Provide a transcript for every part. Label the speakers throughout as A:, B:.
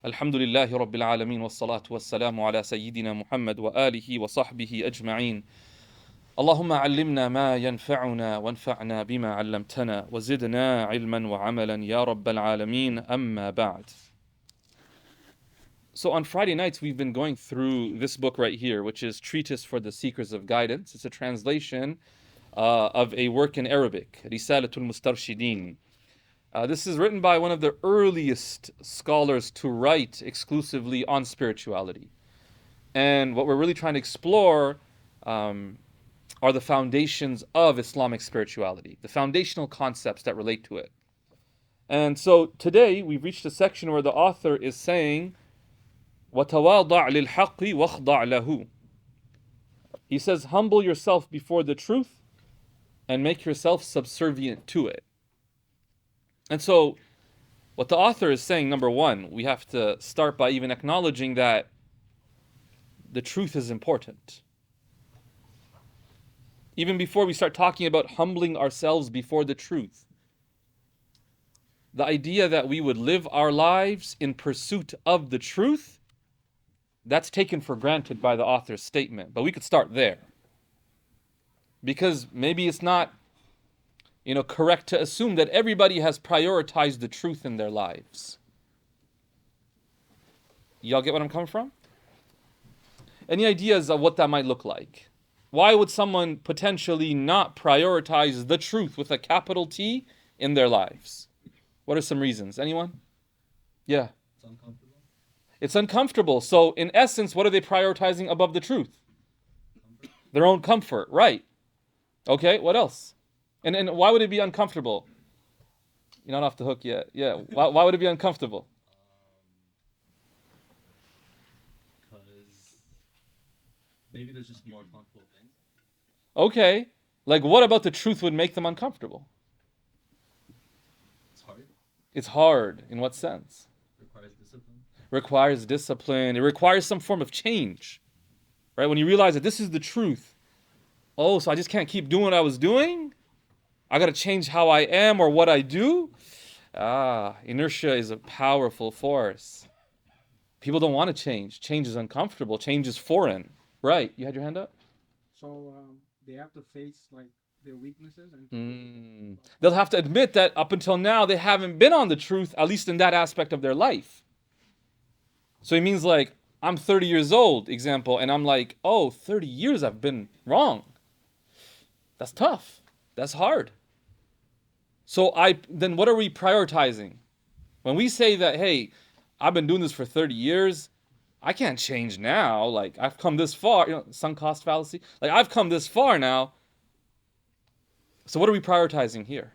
A: الحمد لله رب العالمين والصلاة والسلام على سيدنا محمد وآله وصحبه أجمعين. اللهم علمنا ما ينفعنا وانفعنا بما علمتنا وزدنا علما وعملا يا رب العالمين. أما بعد. So on Friday nights we've been going through this book right here, which is Treatise for the Seekers of Guidance. It's a translation of a work in Arabic, Risalatul Mustarshidin. This is written by one of the earliest scholars to write exclusively on spirituality. And what we're really trying to explore are the foundations of Islamic spirituality, the foundational concepts that relate to it. And so today we've reached a section where the author is saying, وَتَوَاضَعْ لِلْحَقِّ وَخْضَعْ لَهُ. He says, humble yourself before the truth and make yourself subservient to it. And so what the author is saying, number one, we have to start by even acknowledging that the truth is important. Even before we start talking about humbling ourselves before the truth, the idea that we would live our lives in pursuit of the truth, that's taken for granted by the author's statement. But we could start there. Because maybe it's not correct to assume that everybody has prioritized the truth in their lives. Y'all get what I'm coming from? Any ideas of what that might look like? Why would someone potentially not prioritize the truth with a capital T in their lives? What are some reasons? Anyone? Yeah.
B: It's uncomfortable.
A: It's uncomfortable. So in essence, what are they prioritizing above the truth?
B: Comfort.
A: Their own comfort, right? Okay, what else? And why would it be uncomfortable? You're not off the hook yet. Yeah. Why would it be uncomfortable?
B: Because maybe there's just more comfortable things.
A: Okay. Like what about the truth would make them uncomfortable?
B: It's hard.
A: It's hard. In what sense?
B: Requires discipline.
A: Requires discipline. It requires some form of change. Right? When you realize that this is the truth. Oh, so I just can't keep doing what I was doing? I got to change how I am or what I do? Inertia is a powerful force. People don't want to change. Change is uncomfortable. Change is foreign. Right. You had your hand up?
C: So they have to face their weaknesses and
A: They'll have to admit that up until now they haven't been on the truth, at least in that aspect of their life. So it means I'm 30 years old, example, and I'm 30 years I've been wrong. That's tough. That's hard. So then what are we prioritizing? When we say that, hey, I've been doing this for 30 years, I can't change now. I've come this far, sunk cost fallacy. I've come this far now. So what are we prioritizing here?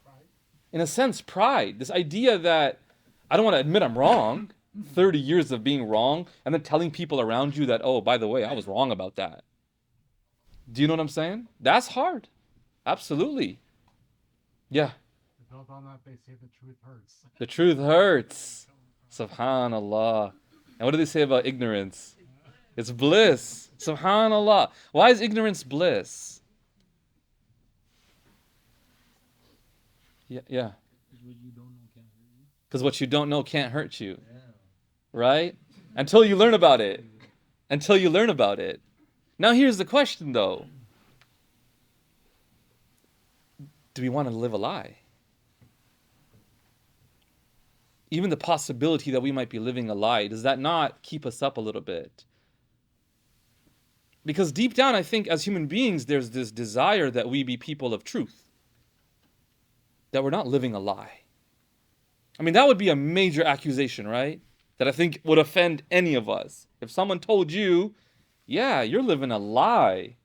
C: pride.
A: In a sense, pride. This idea that I don't want to admit I'm wrong. 30 years of being wrong, and then telling people around you that, oh, by the way, I was wrong about that. Do you know what I'm saying? That's hard. Absolutely. Yeah.
C: Built on that, they say the truth hurts.
A: The truth hurts. Subhanallah. And what do they say about ignorance? It's bliss. Subhanallah. Why is ignorance bliss? Yeah. Because what you don't know can't hurt you.
B: Yeah.
A: Right? Until you learn about it. Now here's the question though. Do we want to live a lie? Even the possibility that we might be living a lie, does that not keep us up a little bit? Because deep down, I think as human beings, there's this desire that we be people of truth. That we're not living a lie. I mean, that would be a major accusation, right? That I think would offend any of us. If someone told you, yeah, you're living a lie,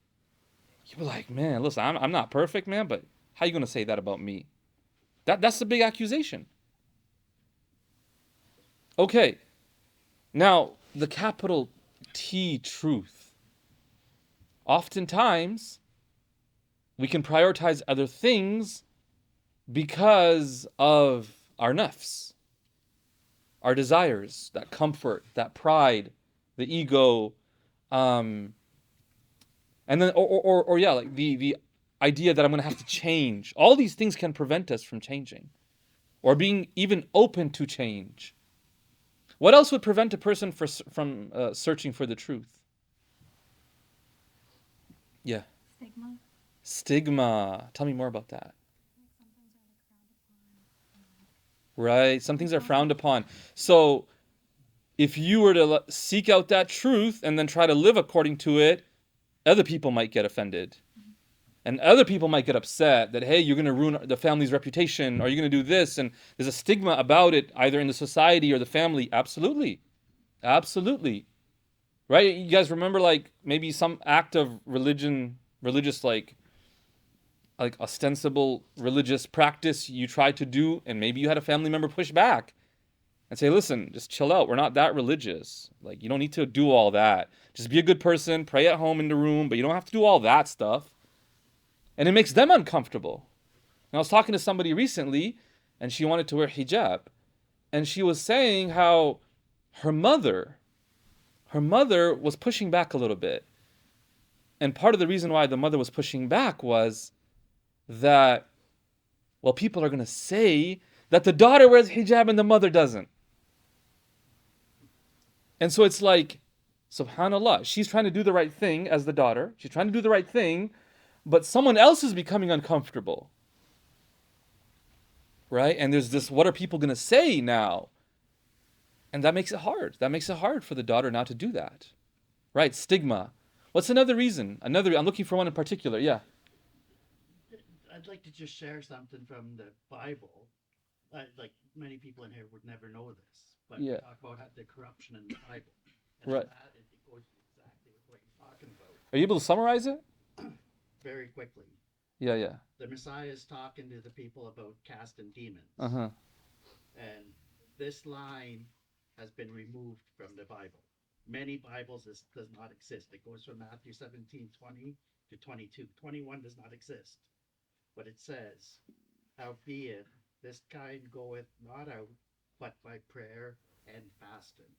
A: you'd be like, man, listen, I'm not perfect, man, but how are you going to say that about me? That's a big accusation. Okay, now the capital T truth. Oftentimes, we can prioritize other things because of our nafs, our desires, that comfort, that pride, the ego, and then the idea that I'm going to have to change. All these things can prevent us from changing. or being even open to change. What else would prevent a person from searching for the truth? Yeah.
D: Stigma.
A: Stigma. Tell me more about that.
D: Like some
A: Right. Some things
D: things are like frowned upon.
A: are frowned upon. So if you were to seek out that truth and then try to live according to it, other people might get offended. And other people might get upset that, hey, you're going to ruin the family's reputation, or you're going to do this. And there's a stigma about it, either in the society or the family. Absolutely. Absolutely. Right? You guys remember, like, maybe some act of religious, like ostensible religious practice you tried to do, and maybe you had a family member push back and say, listen, just chill out. We're not that religious. Like, you don't need to do all that. Just be a good person, pray at home in the room, but you don't have to do all that stuff. And it makes them uncomfortable. And I was talking to somebody recently, and she wanted to wear hijab. And she was saying how her mother was pushing back a little bit. And part of the reason why the mother was pushing back was that, well, people are going to say that the daughter wears hijab and the mother doesn't. And so it's like, subhanAllah, she's trying to do the right thing as the daughter. She's trying to do the right thing, but someone else is becoming uncomfortable. Right? And there's this, what are people going to say now? And that makes it hard. That makes it hard for the daughter now to do that. Right? Stigma. What's another reason? I'm looking for one in particular. Yeah.
E: I'd like to just share something from the Bible. Like many people in here would never know this, but we
A: Yeah.
E: talk about the corruption in the Bible. And
A: Right.
E: That, it goes exactly with what you're talking about.
A: Are you able to summarize it?
E: Very quickly.
A: Yeah.
E: The Messiah is talking to the people about casting demons.
A: Uh-huh.
E: And this line has been removed from the Bible. Many Bibles this does not exist. It goes from Matthew 17:20 to 22. 21 does not exist. But it says, howbeit this kind goeth not out but by prayer and fasting.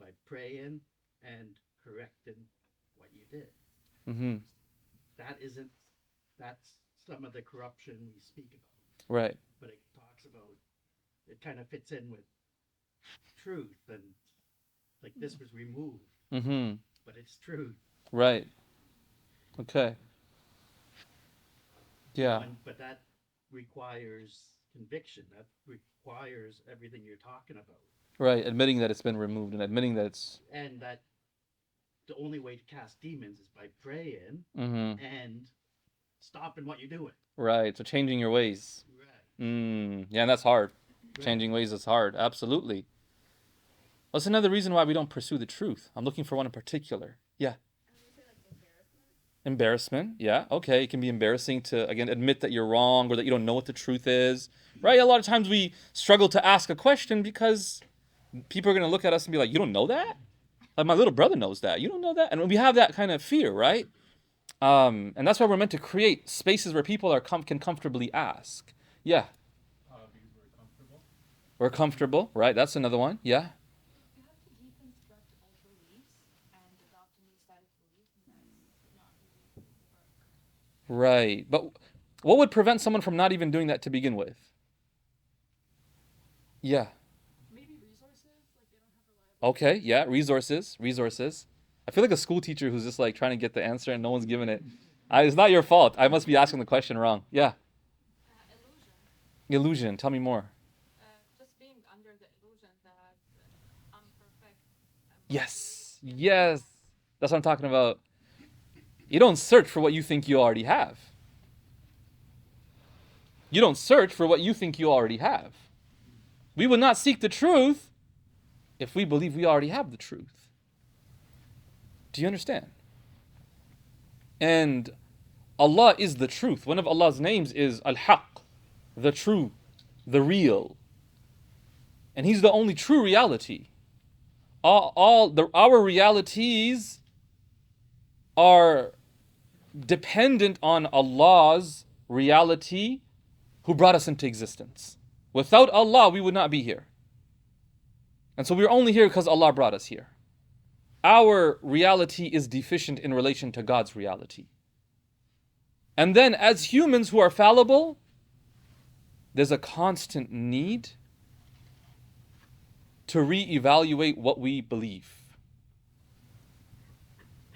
E: By praying and correcting what you did.
A: Mm-hmm.
E: That's some of the corruption we speak about.
A: Right.
E: But it talks about, it kind of fits in with truth, and like this was removed,
A: Mm-hmm.
E: but it's truth.
A: Right. Okay. Yeah.
E: But that requires conviction. That requires everything you're talking about.
A: Right. Admitting that it's been removed and admitting that it's...
E: And that the only way to cast demons is by praying
A: Mm-hmm.
E: and stopping what you're doing.
A: Right. So changing your ways.
E: Right.
A: Yeah, and that's hard.
E: Right.
A: Changing ways is hard. Absolutely. What's another reason why we don't pursue the truth? I'm looking for one in particular. Yeah.
D: I would say like embarrassment.
A: Embarrassment. Yeah. Okay. It can be embarrassing to, again, admit that you're wrong or that you don't know what the truth is. Right? A lot of times we struggle to ask a question because people are going to look at us and be like, you don't know that? Like, my little brother knows that. You don't know that? And we have that kind of fear, right? And that's why we're meant to create spaces where people can comfortably ask. Yeah.
B: Because we're comfortable.
A: We're comfortable, right? That's another one. Yeah.
D: You have to deconstruct old beliefs and adopt a new set of beliefs, and that's not really work.
A: Right. But what would prevent someone from not even doing that to begin with? Yeah.
D: Maybe resources, like they don't have reliable.
A: Okay. Yeah. Resources. I feel like a school teacher who's just like trying to get the answer and no one's giving it. It's not your fault. I must be asking the question wrong. Yeah.
D: Illusion.
A: Illusion. Tell me more.
D: Just being under the illusion that I'm perfect.
A: Yes. Yes. That's what I'm talking about. You don't search for what you think you already have. You don't search for what you think you already have. We would not seek the truth if we believe we already have the truth. Do you understand? And Allah is the truth. One of Allah's names is Al-Haq, the true, the real. And He's the only true reality. Our realities are dependent on Allah's reality who brought us into existence. Without Allah, we would not be here. And so we're only here because Allah brought us here. Our reality is deficient in relation to God's reality. And then as humans who are fallible, there's a constant need to reevaluate what we believe.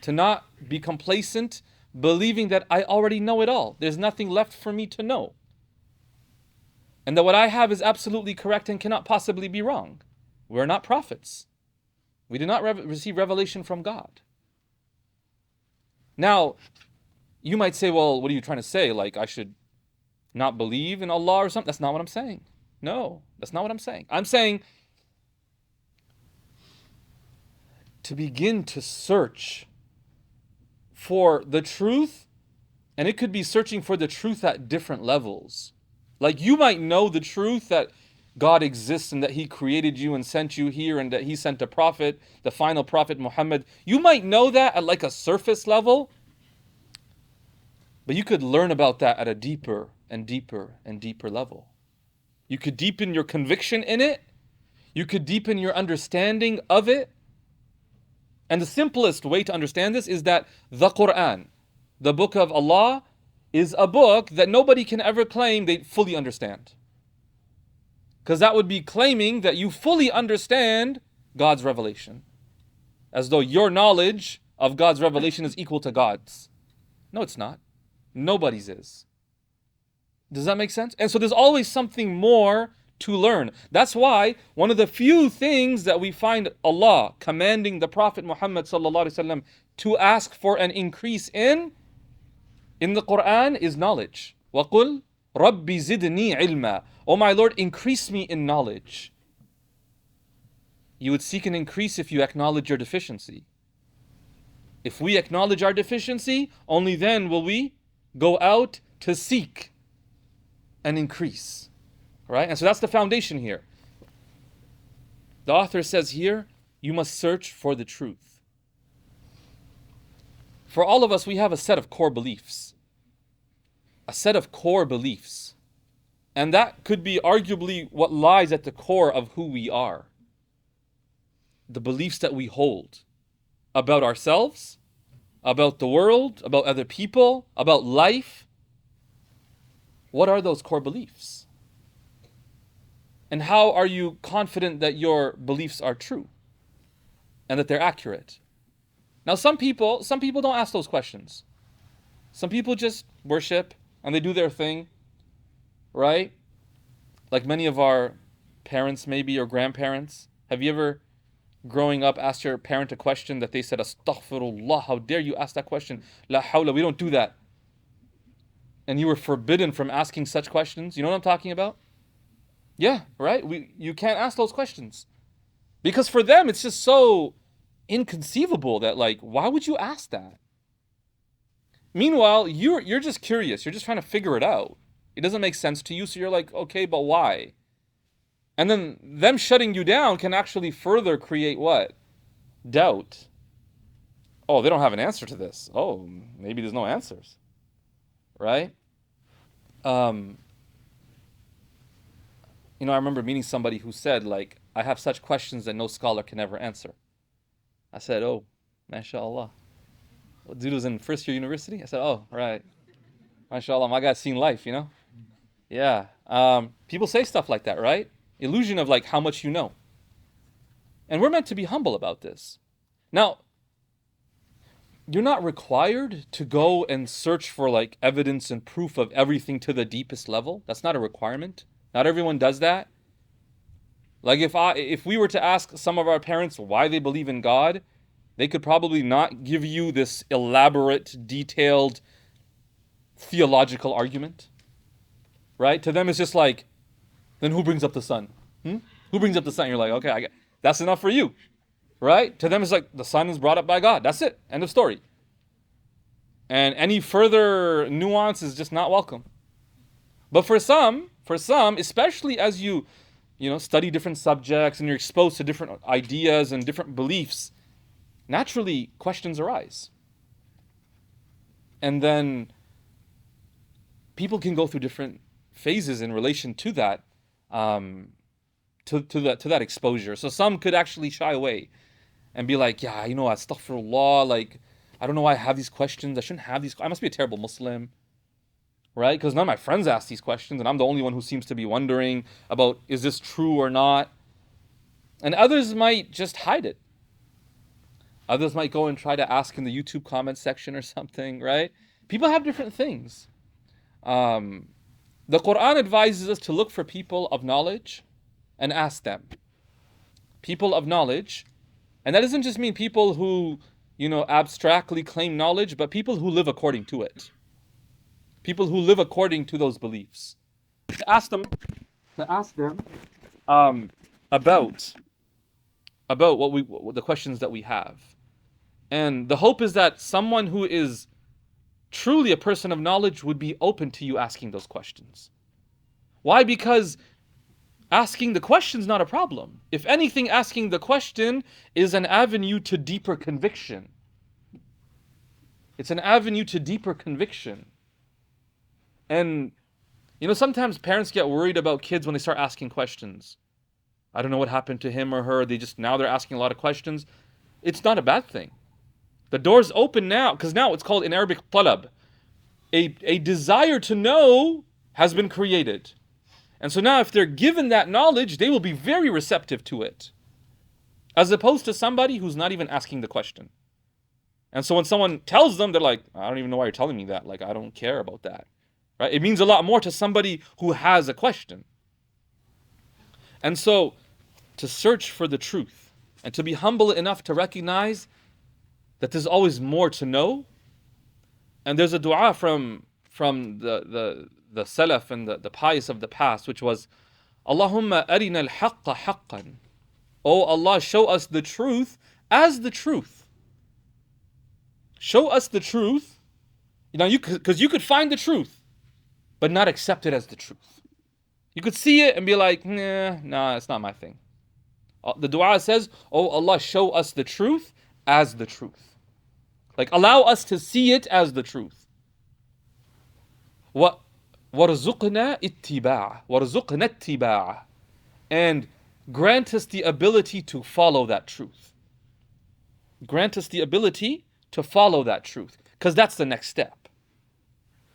A: To not be complacent, believing that I already know it all. There's nothing left for me to know. And that what I have is absolutely correct and cannot possibly be wrong. We're not prophets. We did not receive revelation from God. Now, you might say, well, what are you trying to say? Like, I should not believe in Allah or something? That's not what I'm saying. No, that's not what I'm saying. I'm saying to begin to search for the truth, and it could be searching for the truth at different levels. Like, you might know the truth that God exists and that He created you and sent you here and that He sent a prophet, the final prophet Muhammad. You might know that at like a surface level, but you could learn about that at a deeper and deeper and deeper level. You could deepen your conviction in it. You could deepen your understanding of it. And the simplest way to understand this is that the Quran, the book of Allah, is a book that nobody can ever claim they fully understand. Because that would be claiming that you fully understand God's revelation. As though your knowledge of God's revelation is equal to God's. No, it's not. Nobody's is. Does that make sense? And so there's always something more to learn. That's why one of the few things that we find Allah commanding the Prophet Muhammad sallallahu alaihi wasallam to ask for an increase in the Quran is knowledge. وَقُلْ رَبِّ زِدْنِي عِلْمًا. Oh my Lord, increase me in knowledge. You would seek an increase if you acknowledge your deficiency. If we acknowledge our deficiency, only then will we go out to seek an increase. Right? And so that's the foundation here. The author says here, you must search for the truth. For all of us, we have a set of core beliefs. A set of core beliefs. And that could be arguably what lies at the core of who we are. The beliefs that we hold about ourselves, about the world, about other people, about life. What are those core beliefs? And how are you confident that your beliefs are true and that they're accurate? Now, some people don't ask those questions. Some people just worship and they do their thing, right? Like many of our parents maybe or grandparents. Have you ever, growing up, asked your parent a question that they said, Astaghfirullah, how dare you ask that question? La hawla, we don't do that. And you were forbidden from asking such questions. You know what I'm talking about? Yeah, right? You can't ask those questions. Because for them, it's just so inconceivable that, like, why would you ask that? Meanwhile, you're just curious. You're just trying to figure it out. It doesn't make sense to you, so you're like, okay, but why? And then them shutting you down can actually further create what? Doubt. Oh, they don't have an answer to this. Oh, maybe there's no answers. Right? I remember meeting somebody who said, like, I have such questions that no scholar can ever answer. I said, oh, mashallah. Well, dude was in first year university? I said, oh, right. Mashallah, my guy's seen life, you know? Yeah. People say stuff like that, right? Illusion of, like, how much you know. And we're meant to be humble about this. Now, you're not required to go and search for, like, evidence and proof of everything to the deepest level. That's not a requirement. Not everyone does that. Like if we were to ask some of our parents why they believe in God, they could probably not give you this elaborate, detailed theological argument. Right? To them it's just like, then who brings up the sun? Who brings up the sun? You're like, okay, that's enough for you. Right? To them it's like, the sun is brought up by God. That's it. End of story. And any further nuance is just not welcome. But for some, especially as you study different subjects and you're exposed to different ideas and different beliefs, naturally questions arise. And then people can go through different phases in relation to that, to that exposure. So some could actually shy away and be like, yeah, astaghfirullah, like, I don't know why I have these questions. I shouldn't have these. I must be a terrible Muslim. right? Because none of my friends ask these questions, and I'm the only one who seems to be wondering about, is this true or not? And others might just hide it. Others might go and try to ask in the YouTube comment section or something, right? People have different things. The Quran advises us to look for people of knowledge and ask them. People of knowledge. And that doesn't just mean people who, abstractly claim knowledge, but people who live according to it. People who live according to those beliefs. To ask them about what the questions that we have. And the hope is that someone who is truly a person of knowledge would be open to you asking those questions. Why? Because asking the question is not a problem. If anything, asking the question is an avenue to deeper conviction. It's an avenue to deeper conviction. And, sometimes parents get worried about kids when they start asking questions. I don't know what happened to him or her. Now they're asking a lot of questions. It's not a bad thing. The door's open now, because now it's called in Arabic talab. A desire to know has been created. And so now if they're given that knowledge, they will be very receptive to it. As opposed to somebody who's not even asking the question. And so when someone tells them, they're like, I don't even know why you're telling me that. Like, I don't care about that. Right? It means a lot more to somebody who has a question. And so to search for the truth and to be humble enough to recognize that there's always more to know. And there's a dua from the Salaf and the pious of the past, which was, Allahumma arina al-haqqa haqqan. Oh Allah, show us the truth as the truth. Show us the truth. Because you could find the truth, but not accept it as the truth. You could see it and be like, nah, it's not my thing. The dua says, oh Allah, show us the truth as the truth. Like, allow us to see it as the truth. وَارْزُقْنَا اتِّبَاعَ. And grant us the ability to follow that truth. Grant us the ability to follow that truth. Because that's the next step.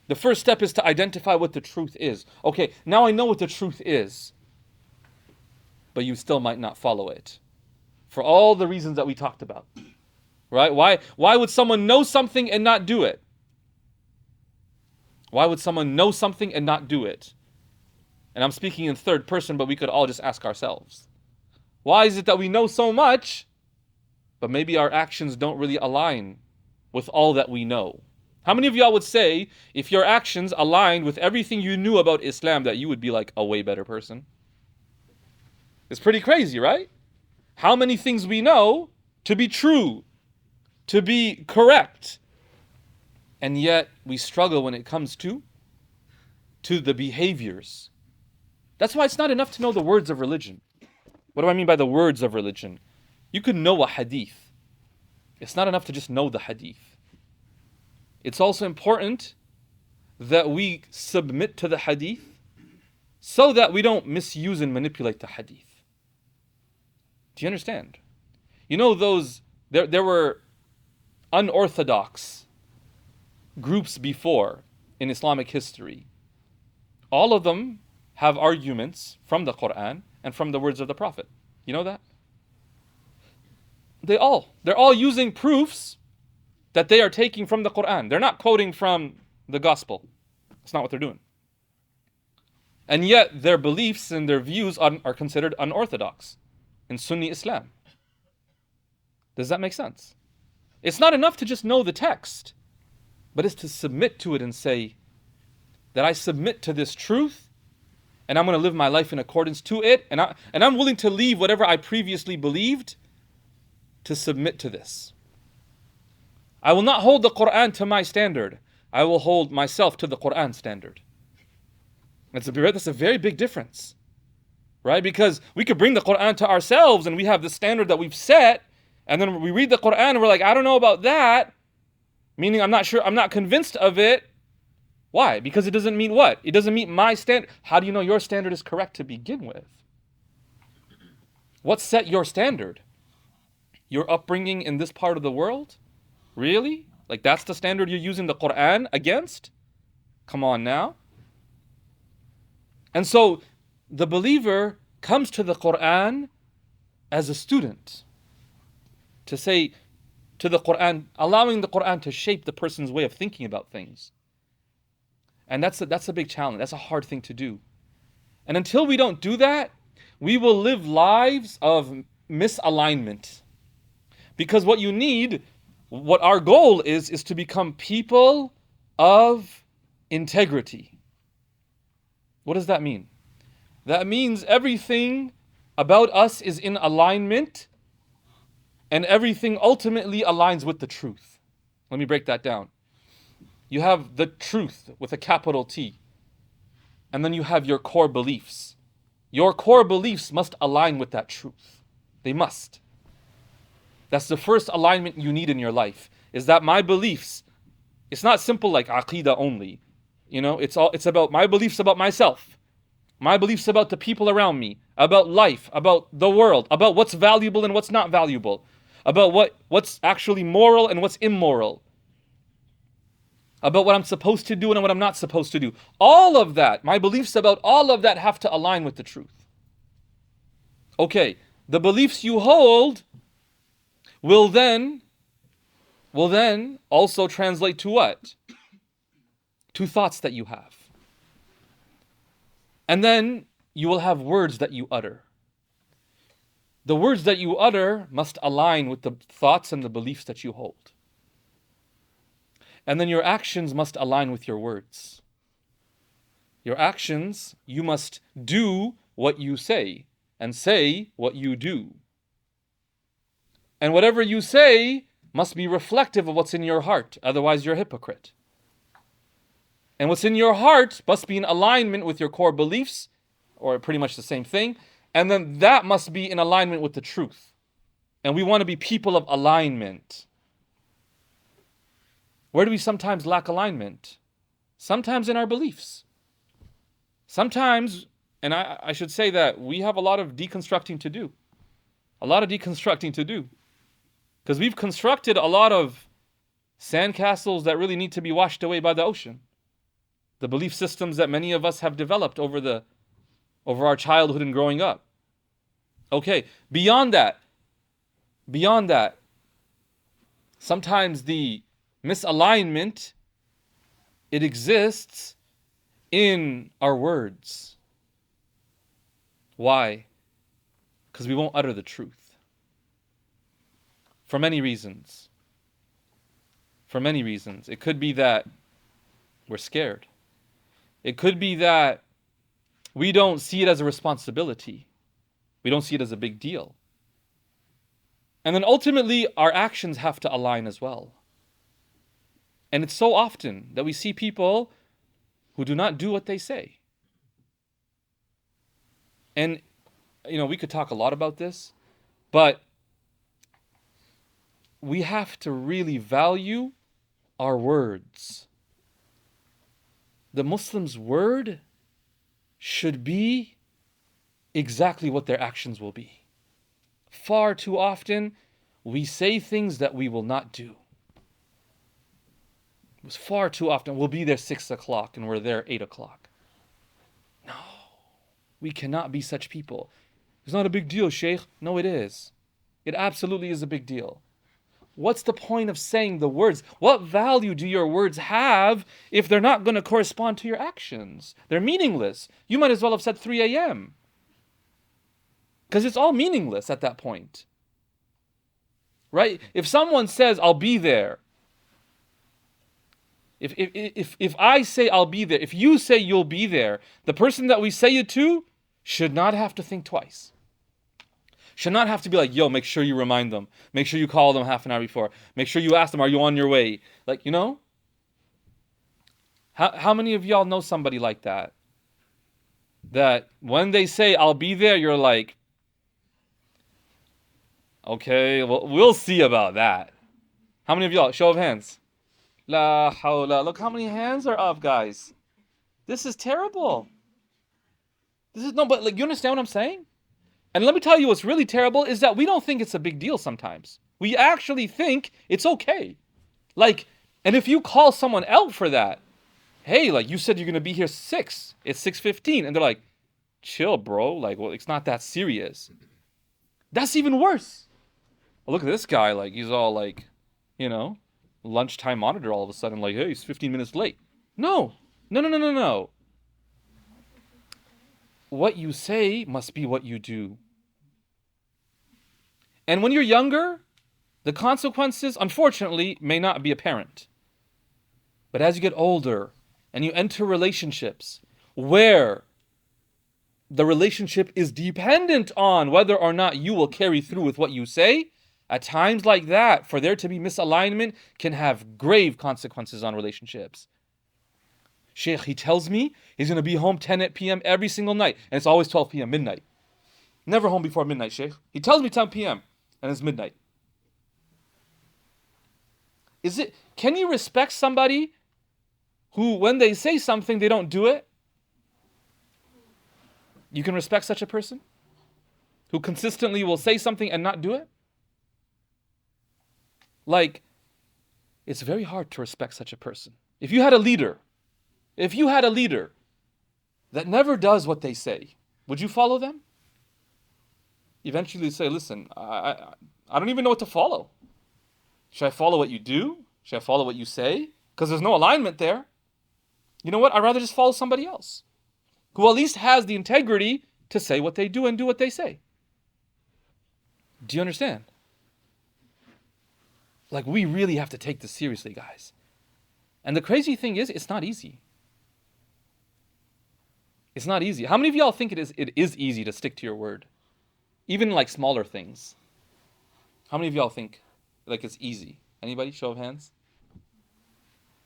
A: The first step is to identify what the truth is. Okay, now I know what the truth is. But you still might not follow it. For all the reasons that we talked about. Right? Why would someone know something and not do it? Why would someone know something and not do it? And I'm speaking in third person, but we could all just ask ourselves. Why is it that we know so much, but maybe our actions don't really align with all that we know? How many of y'all would say, if your actions aligned with everything you knew about Islam, that you would be like a way better person? It's pretty crazy, right? How many things we know to be true, to be correct, and yet we struggle when it comes to the behaviors. That's why it's not enough to know the words of religion. What do I mean by the words of religion? You could know a hadith. It's not enough to just know the hadith. It's also important that we submit to the hadith so that we don't misuse and manipulate the hadith. Do you understand? There were unorthodox groups before in Islamic history. All of them have arguments from the Quran and from the words of the Prophet. You know that? They're all using proofs that they are taking from the Quran. They're not quoting from the gospel. That's not what they're doing. And yet their beliefs and their views are considered unorthodox in Sunni Islam. Does that make sense? It's not enough to just know the text, but it's to submit to it and say that I submit to this truth and I'm going to live my life in accordance to it, and I'm willing to leave whatever I previously believed to submit to this. I will not hold the Quran to my standard. I will hold myself to the Quran standard. That's a very big difference, right? Because we could bring the Quran to ourselves and we have the standard that we've set, and then we read the Quran and we're like, I don't know about that, meaning I'm not sure, I'm not convinced of it. Why? Because it doesn't meet what? It doesn't meet my standard. How do you know your standard is correct to begin with? What set your standard? Your upbringing in this part of the world? Really? Like that's the standard you're using the Quran against? Come on now. And so the believer comes to the Quran as a student, to say to the Quran, allowing the Quran to shape the person's way of thinking about things. And that's a big challenge. That's a hard thing to do. And until we don't do that, we will live lives of misalignment. Because what you need, what our goal is to become people of integrity. What does that mean? That means everything about us is in alignment and everything ultimately aligns with the truth. Let me break that down. You have the truth with a capital T, and then you have your core beliefs. Your core beliefs must align with that truth. They must. That's the first alignment you need in your life, is that my beliefs, it's not simple like aqidah only. It's about my beliefs about myself, my beliefs about the people around me, about life, about the world, about what's valuable and what's not valuable, about what's actually moral and what's immoral, about what I'm supposed to do and what I'm not supposed to do. All of that, my beliefs about all of that have to align with the truth. Okay, the beliefs you hold will then also translate to what? To thoughts that you have. And then you will have words that you utter. The words that you utter must align with the thoughts and the beliefs that you hold. And then your actions must align with your words. Your actions, you must do what you say and say what you do. And whatever you say must be reflective of what's in your heart, otherwise you're a hypocrite. And what's in your heart must be in alignment with your core beliefs, or pretty much the same thing, and then that must be in alignment with the truth. And we want to be people of alignment. Where do we sometimes lack alignment? Sometimes in our beliefs. Sometimes, and I should say that we have a lot of deconstructing to do. A lot of deconstructing to do. Because we've constructed a lot of sandcastles that really need to be washed away by the ocean. The belief systems that many of us have developed over our childhood and growing up. Okay, beyond that, sometimes the misalignment, it exists in our words. Why? Because we won't utter the truth. For many reasons. It could be that we're scared. It could be that we don't see it as a responsibility. We don't see it as a big deal. And then ultimately, our actions have to align as well. And it's so often that we see people who do not do what they say. And, we could talk a lot about this, but we have to really value our words. The Muslim's word should be exactly what their actions will be. Far too often, we say things that we will not do. Far too often, we'll be there 6 o'clock and we're there 8 o'clock. No, we cannot be such people. It's not a big deal, Shaykh. No, it is. It absolutely is a big deal. What's the point of saying the words? What value do your words have if they're not going to correspond to your actions? They're meaningless. You might as well have said 3 a.m. Because it's all meaningless at that point. Right? If someone says, I'll be there. If I say I'll be there, if you say you'll be there, the person that we say it to should not have to think twice. Should not have to be like, yo, make sure you remind them. Make sure you call them half an hour before. Make sure you ask them, are you on your way? Like, How many of y'all know somebody like that? That when they say, I'll be there, you're like, okay, well, we'll see about that. How many of y'all? Show of hands. La hawla. Look how many hands are up, guys. This is terrible. But you understand what I'm saying? And let me tell you what's really terrible is that we don't think it's a big deal sometimes. We actually think it's okay. And if you call someone out for that, hey, like you said you're gonna be here 6. It's 6:15, and they're like, chill, bro. Like, well, it's not that serious. That's even worse. Well, look at this guy. Like, he's all like, you know, lunchtime monitor all of a sudden. Like, hey, he's 15 minutes late. No, no, no, no, no, no. What you say must be what you do. And when you're younger, the consequences, unfortunately, may not be apparent. But as you get older and you enter relationships where the relationship is dependent on whether or not you will carry through with what you say, at times like that, for there to be misalignment can have grave consequences on relationships. Shaykh, he tells me he's going to be home 10 p.m. every single night, and it's always 12 p.m., midnight. Never home before midnight, Shaykh. He tells me 10 p.m., and it's midnight. Can you respect somebody who, when they say something, they don't do it? You can respect such a person who consistently will say something and not do it? Like, it's very hard to respect such a person. If you had a leader that never does what they say, would you follow them? Eventually say, listen, I don't even know what to follow. Should I follow what you do? Should I follow what you say? Because there's no alignment there. You know what? I'd rather just follow somebody else who at least has the integrity to say what they do and do what they say. Do you understand? Like, we really have to take this seriously, guys. And the crazy thing is, it's not easy. It's not easy. How many of y'all think it is easy to stick to your word? Even like smaller things. How many of y'all think like it's easy? Anybody? Show of hands.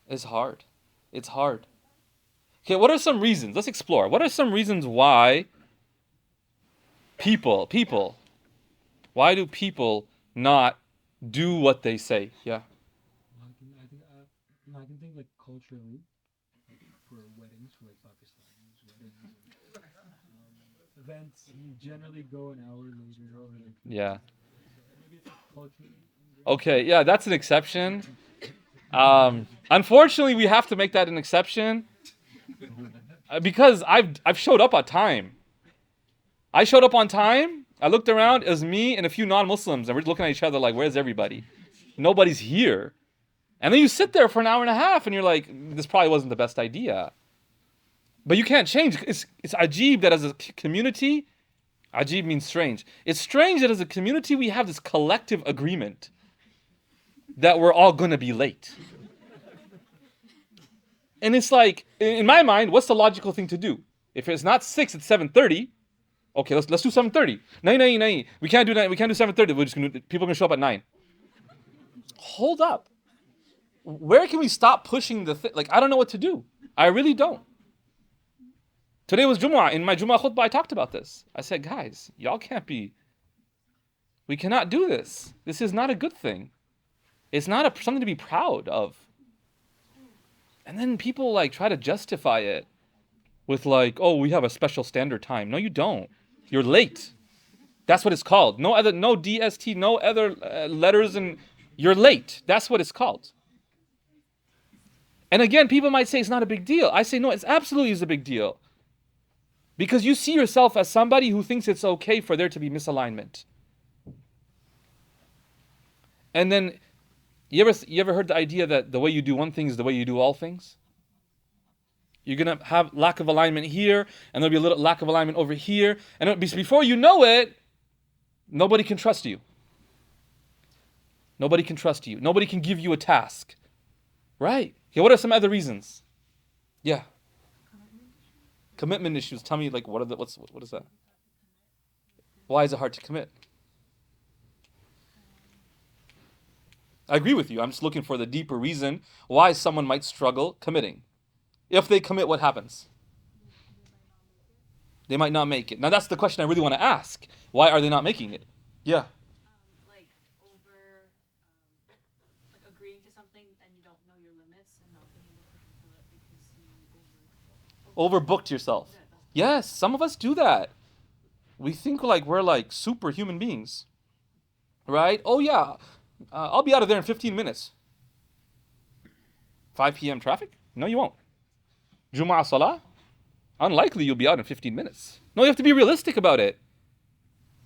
A: It's hard. It's hard. Okay, what are some reasons? Let's explore. What are some reasons why why do people not do what they say? Yeah.
C: I can think like culturally, like for weddings, for like Pakistanis, events generally go an hour later or like.
A: Yeah.
C: Maybe it's culturally.
A: Okay, yeah, that's an exception. Unfortunately, we have to make that an exception because I've showed up on time. I showed up on time. I looked around. It was me and a few non-Muslims, and we're looking at each other like, "Where's everybody? Nobody's here." And then you sit there for an hour and a half, and you're like, "This probably wasn't the best idea." But you can't change. It's ajib that as a community, ajib means strange. It's strange that as a community we have this collective agreement that we're all going to be late. And it's like, in my mind, what's the logical thing to do? If it's not 6, it's 7:30. Okay, let's do 7:30. No. We can't do 9. We can't do 7:30. People are gonna show up at 9. Hold up. Where can we stop pushing the thing? Like, I don't know what to do. I really don't. Today was Jumu'ah. In my Jumu'ah khutbah, I talked about this. I said, guys, y'all can't be. We cannot do this. This is not a good thing. It's not something to be proud of. And then people like try to justify it with like, oh, we have a special standard time. No, you don't. You're late. That's what it's called. No DST, no other letters, and you're late. That's what it's called. And again, people might say it's not a big deal. I say, no, it's absolutely is a big deal. Because you see yourself as somebody who thinks it's okay for there to be misalignment. And then, you ever heard the idea that the way you do one thing is the way you do all things? You're going to have lack of alignment here, and there'll be a little lack of alignment over here. And before you know it, nobody can trust you. Nobody can trust you. Nobody can give you a task. Right? Okay, what are some other reasons? Yeah. Commitment issues. Tell me, like, what is that? Why is it hard to commit? I agree with you. I'm just looking for the deeper reason why someone might struggle committing. If they commit, what happens? They might not make it. Now that's the question I really want to ask. Why are they not making it? Yeah.
D: Like agreeing to something and you don't know your limits and not being able to fulfill it because you
A: Overbooked yourself. Yes, some of us do that. We think like we're like superhuman beings. Right? Oh yeah, I'll be out of there in 15 minutes. 5 p.m. traffic? No, you won't. Jumu'ah Salah? Unlikely you'll be out in 15 minutes. No, you have to be realistic about it.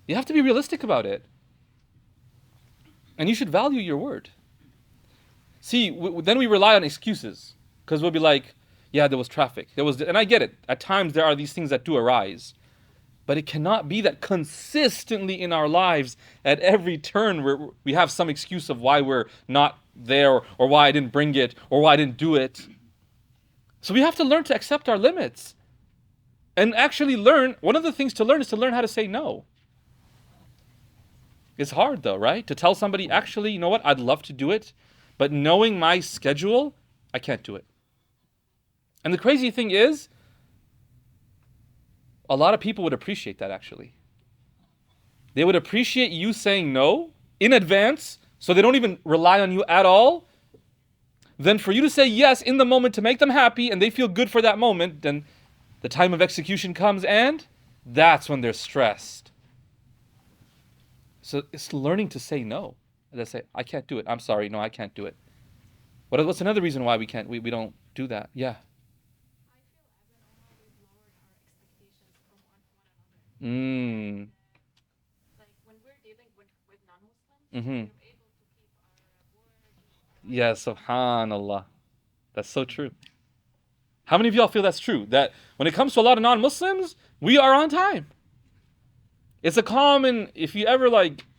A: You have to be realistic about it. And you should value your word. See, then we rely on excuses. Because we'll be like, yeah, there was traffic. And I get it. At times there are these things that do arise. But it cannot be that consistently in our lives, at every turn, we have some excuse of why we're not there, or why I didn't bring it, or why I didn't do it. So we have to learn to accept our limits. And actually learn, one of the things to learn is to learn how to say no. It's hard though, right? To tell somebody, actually, you know what, I'd love to do it, but knowing my schedule, I can't do it. And the crazy thing is, a lot of people would appreciate that actually. They would appreciate you saying no in advance, so they don't even rely on you at all. Then for you to say yes in the moment to make them happy and they feel good for that moment, then the time of execution comes and that's when they're stressed. So it's learning to say no. And they say, I can't do it. I'm sorry, no, I can't do it. What's another reason why we don't do that? Yeah.
D: I feel as an ummah we've lowered our expectations from one another.
A: Mm.
D: Like when we're dealing with non-Muslims,
A: Mm-hmm.
D: we're able to keep our word.
A: Yeah, subhanallah. That's so true. How many of y'all feel that's true? That when it comes to a lot of non-Muslims, we are on time. It's a common, if you ever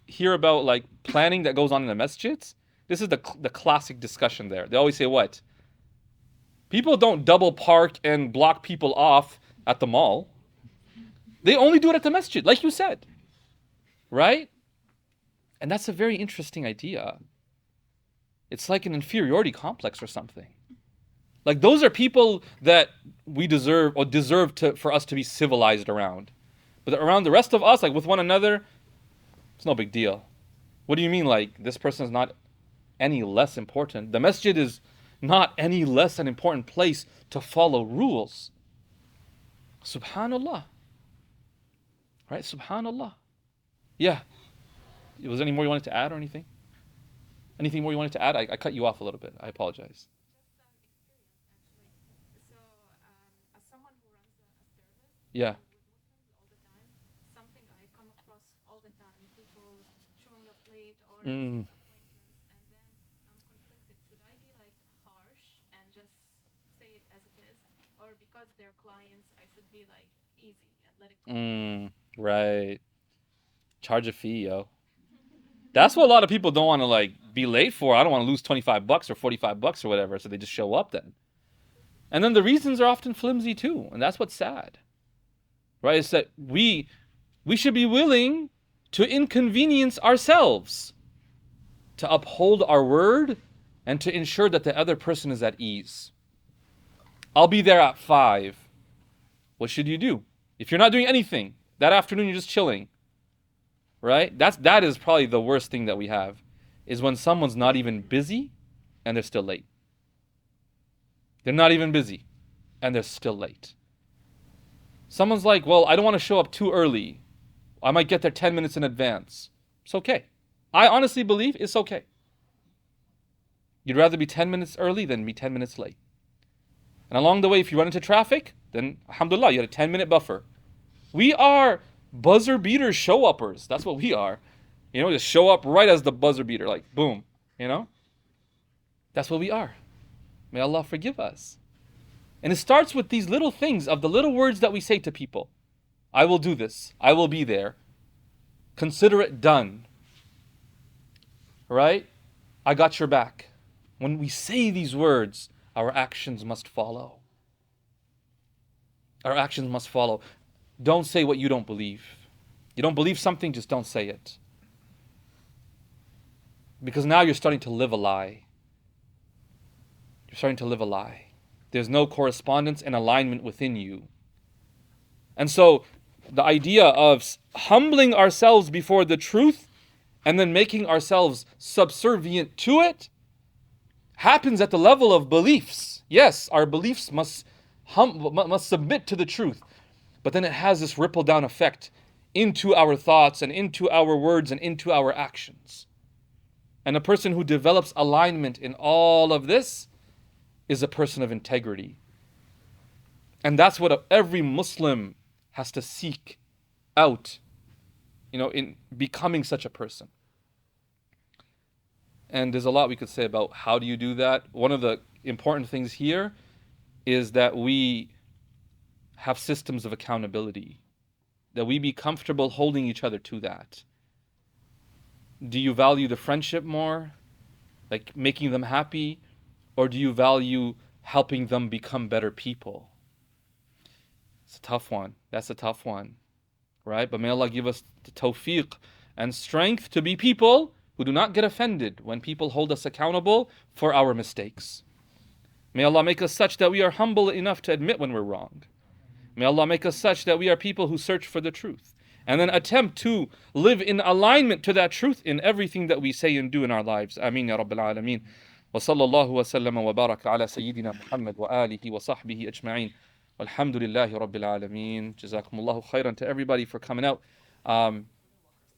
A: hear about planning that goes on in the masjids, this is the classic discussion there. They always say what? People don't double park and block people off at the mall. They only do it at the masjid, like you said. Right? And that's a very interesting idea. It's like an inferiority complex or something. Like those are people that we deserve for us to be civilized around. But around the rest of us, like with one another, it's no big deal. What do you mean this person is not any less important? The masjid is not any less an important place to follow rules. Subhanallah. Right? Subhanallah. Yeah. Was there any more you wanted to add or anything? Anything more you wanted to add? I cut you off a little bit. I apologize.
D: Just experience, actually. So, as someone who runs a service,
A: Yeah.
D: with Muslims all the time, something I come across all the time, people showing up late or
A: Mm.
D: appointments, and then I'm conflicted. Should I be harsh and just say it as it is, or because they're clients, I should be easy and let it go?
A: Right. Charge a fee, yo. That's what a lot of people don't want to be late for. I don't want to lose $25 or $45 or whatever, so they just show up then. And then the reasons are often flimsy too, and that's what's sad. Right? It's that we should be willing to inconvenience ourselves to uphold our word and to ensure that the other person is at ease. I'll be there at 5. What should you do? If you're not doing anything, that afternoon you're just chilling. Right? That is probably the worst thing that we have, is when someone's not even busy and they're still late. They're not even busy and they're still late. Someone's like, well, I don't want to show up too early. I might get there 10 minutes in advance. It's okay. I honestly believe it's okay. You'd rather be 10 minutes early than be 10 minutes late. And along the way, if you run into traffic, then alhamdulillah, you had a 10-minute buffer. We are buzzer beater show-uppers. That's what we are. Just show up right as the buzzer beater, boom, That's what we are. May Allah forgive us. And it starts with these little things of the little words that we say to people. I will do this. I will be there. Consider it done. Right? I got your back. When we say these words, our actions must follow. Our actions must follow. Don't say what you don't believe. You don't believe something, just don't say it. Because now you're starting to live a lie. You're starting to live a lie. There's no correspondence and alignment within you. And so the idea of humbling ourselves before the truth and then making ourselves subservient to it happens at the level of beliefs. Yes, our beliefs must submit to the truth. But then it has this ripple down effect into our thoughts and into our words and into our actions. And a person who develops alignment in all of this is a person of integrity. And that's what every Muslim has to seek out, in becoming such a person. And there's a lot we could say about how do you do that. One of the important things here is that we have systems of accountability, that we be comfortable holding each other to that. Do you value the friendship more, like making them happy, or do you value helping them become better people? It's a tough one. That's a tough one, right? But may Allah give us the tawfiq and strength to be people who do not get offended when people hold us accountable for our mistakes. May Allah make us such that we are humble enough to admit when we're wrong. May Allah make us such that we are people who search for the truth and then attempt to live in alignment to that truth in everything that we say and do in our lives. Ameen ya Rabbil Alameen. وصلى الله وسلم وبارك على سيدنا محمد وآله وصحبه أجمعين والحمد لله رب العالمين. جزاكم الله خيرا to everybody for coming out.